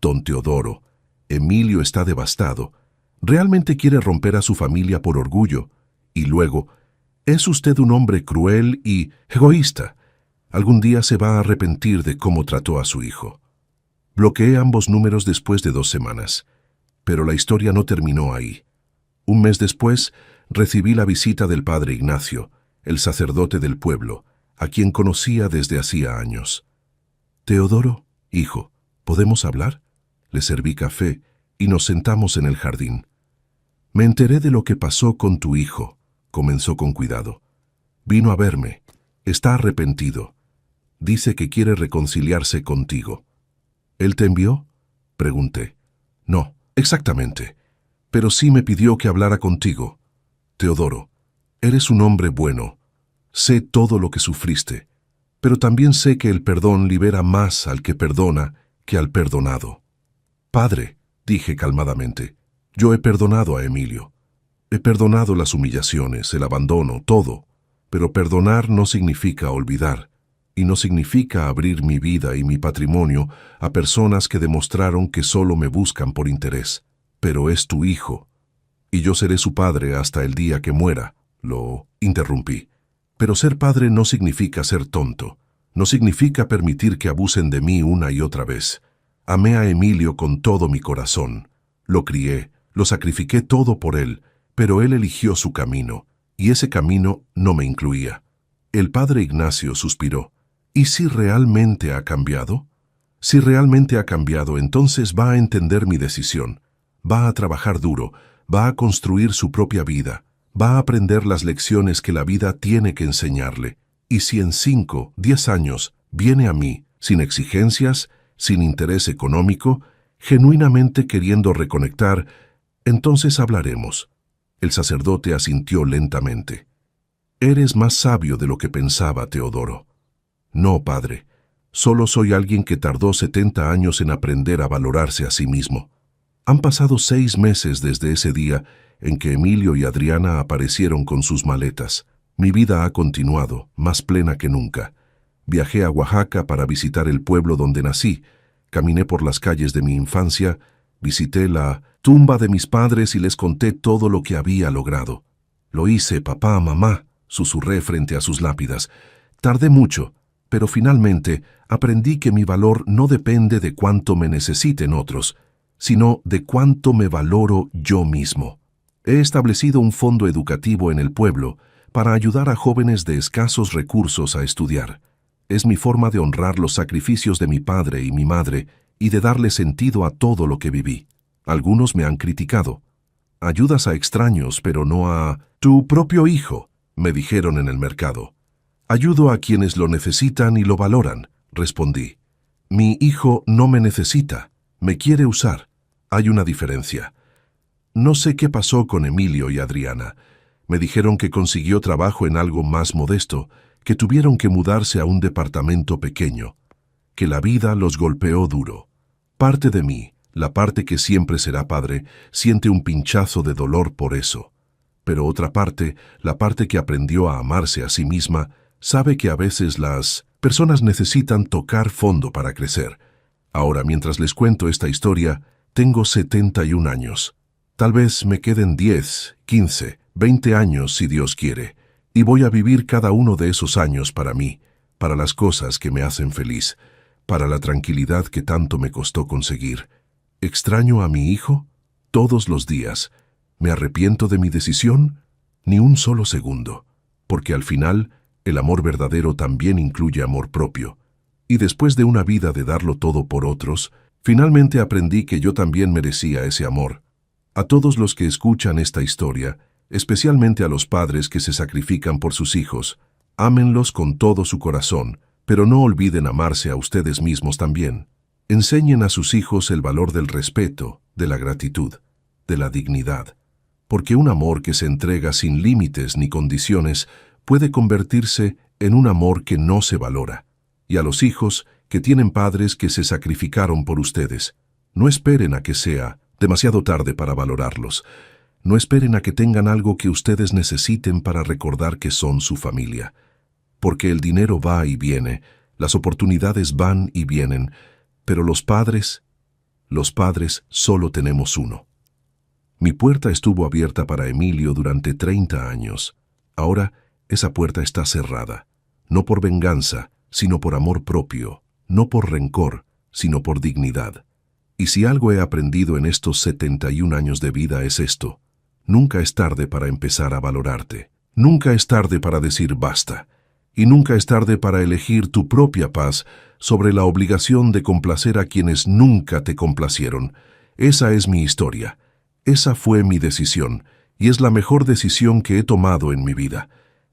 «Don Teodoro, Emilio está devastado. Realmente quiere romper a su familia por orgullo». Y luego: «Es usted un hombre cruel y egoísta. Algún día se va a arrepentir de cómo trató a su hijo». Bloqueé ambos números después de 2 semanas. Pero la historia no terminó ahí. Un mes después, recibí la visita del padre Ignacio, el sacerdote del pueblo, a quien conocía desde hacía años. «Teodoro, hijo, ¿podemos hablar?». Le serví café y nos sentamos en el jardín. «Me enteré de lo que pasó con tu hijo», comenzó con cuidado. «Vino a verme. Está arrepentido. Dice que quiere reconciliarse contigo». «¿Él te envió?», pregunté. «No, exactamente. Pero sí me pidió que hablara contigo. Teodoro, eres un hombre bueno. Sé todo lo que sufriste, pero también sé que el perdón libera más al que perdona que al perdonado». «Padre», dije calmadamente, «yo he perdonado a Emilio. He perdonado las humillaciones, el abandono, todo. Pero perdonar no significa olvidar, y no significa abrir mi vida y mi patrimonio a personas que demostraron que solo me buscan por interés. Pero es tu hijo, y yo seré su padre hasta el día que muera». Lo interrumpí. «Pero ser padre no significa ser tonto. No significa permitir que abusen de mí una y otra vez. Amé a Emilio con todo mi corazón. Lo crié, lo sacrifiqué todo por él, pero él eligió su camino, y ese camino no me incluía». El padre Ignacio suspiró. «¿Y si realmente ha cambiado? Si realmente ha cambiado, entonces va a entender mi decisión. Va a trabajar duro, va a construir su propia vida, va a aprender las lecciones que la vida tiene que enseñarle. Y si en 5, 10 años viene a mí, sin exigencias, sin interés económico, genuinamente queriendo reconectar, entonces hablaremos». El sacerdote asintió lentamente. «Eres más sabio de lo que pensaba, Teodoro». «No, padre. Solo soy alguien que tardó 70 años en aprender a valorarse a sí mismo». Han pasado 6 meses desde ese día en que Emilio y Adriana aparecieron con sus maletas. Mi vida ha continuado, más plena que nunca. Viajé a Oaxaca para visitar el pueblo donde nací. Caminé por las calles de mi infancia, visité la tumba de mis padres y les conté todo lo que había logrado. «Lo hice, papá, mamá», susurré frente a sus lápidas. «Tardé mucho, pero finalmente aprendí que mi valor no depende de cuánto me necesiten otros, sino de cuánto me valoro yo mismo. He establecido un fondo educativo en el pueblo para ayudar a jóvenes de escasos recursos a estudiar. Es mi forma de honrar los sacrificios de mi padre y mi madre y de darle sentido a todo lo que viví. Algunos me han criticado. «Ayudas a extraños, pero no a tu propio hijo», me dijeron en el mercado. «Ayudo a quienes lo necesitan y lo valoran», respondí. «Mi hijo no me necesita, me quiere usar. Hay una diferencia». No sé qué pasó con Emilio y Adriana. Me dijeron que consiguió trabajo en algo más modesto, que tuvieron que mudarse a un departamento pequeño, que la vida los golpeó duro. Parte de mí, la parte que siempre será padre, siente un pinchazo de dolor por eso. Pero otra parte, la parte que aprendió a amarse a sí misma, sabe que a veces las personas necesitan tocar fondo para crecer. Ahora, mientras les cuento esta historia, tengo 71 años. Tal vez me queden 10, 15, 20 años si Dios quiere, y voy a vivir cada uno de esos años para mí, para las cosas que me hacen feliz, para la tranquilidad que tanto me costó conseguir. ¿Extraño a mi hijo? Todos los días. ¿Me arrepiento de mi decisión? Ni un solo segundo, porque al final el amor verdadero también incluye amor propio. Y después de una vida de darlo todo por otros, finalmente aprendí que yo también merecía ese amor. A todos los que escuchan esta historia, especialmente a los padres que se sacrifican por sus hijos, ámenlos con todo su corazón, pero no olviden amarse a ustedes mismos también. Enseñen a sus hijos el valor del respeto, de la gratitud, de la dignidad, porque un amor que se entrega sin límites ni condiciones puede convertirse en un amor que no se valora. Y a los hijos que tienen padres que se sacrificaron por ustedes, no esperen a que sea demasiado tarde para valorarlos. No esperen a que tengan algo que ustedes necesiten para recordar que son su familia. Porque el dinero va y viene, las oportunidades van y vienen, pero los padres solo tenemos uno. Mi puerta estuvo abierta para Emilio durante 30 años. Ahora esa puerta está cerrada, no por venganza, sino por amor propio, no por rencor, sino por dignidad. Y si algo he aprendido en estos 71 años de vida es esto: nunca es tarde para empezar a valorarte. Nunca es tarde para decir basta. Y nunca es tarde para elegir tu propia paz sobre la obligación de complacer a quienes nunca te complacieron. Esa es mi historia. Esa fue mi decisión, y es la mejor decisión que he tomado en mi vida.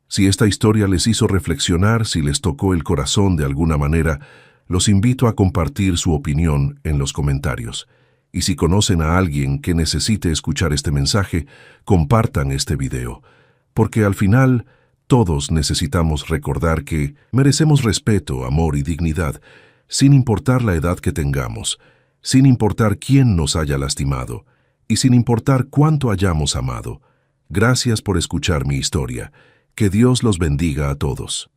Si esta historia les hizo reflexionar, si les tocó el corazón de alguna manera, los invito a compartir su opinión en los comentarios. Y si conocen a alguien que necesite escuchar este mensaje, compartan este video. Porque al final, todos necesitamos recordar que merecemos respeto, amor y dignidad, sin importar la edad que tengamos, sin importar quién nos haya lastimado, y sin importar cuánto hayamos amado. Gracias por escuchar mi historia. Que Dios los bendiga a todos.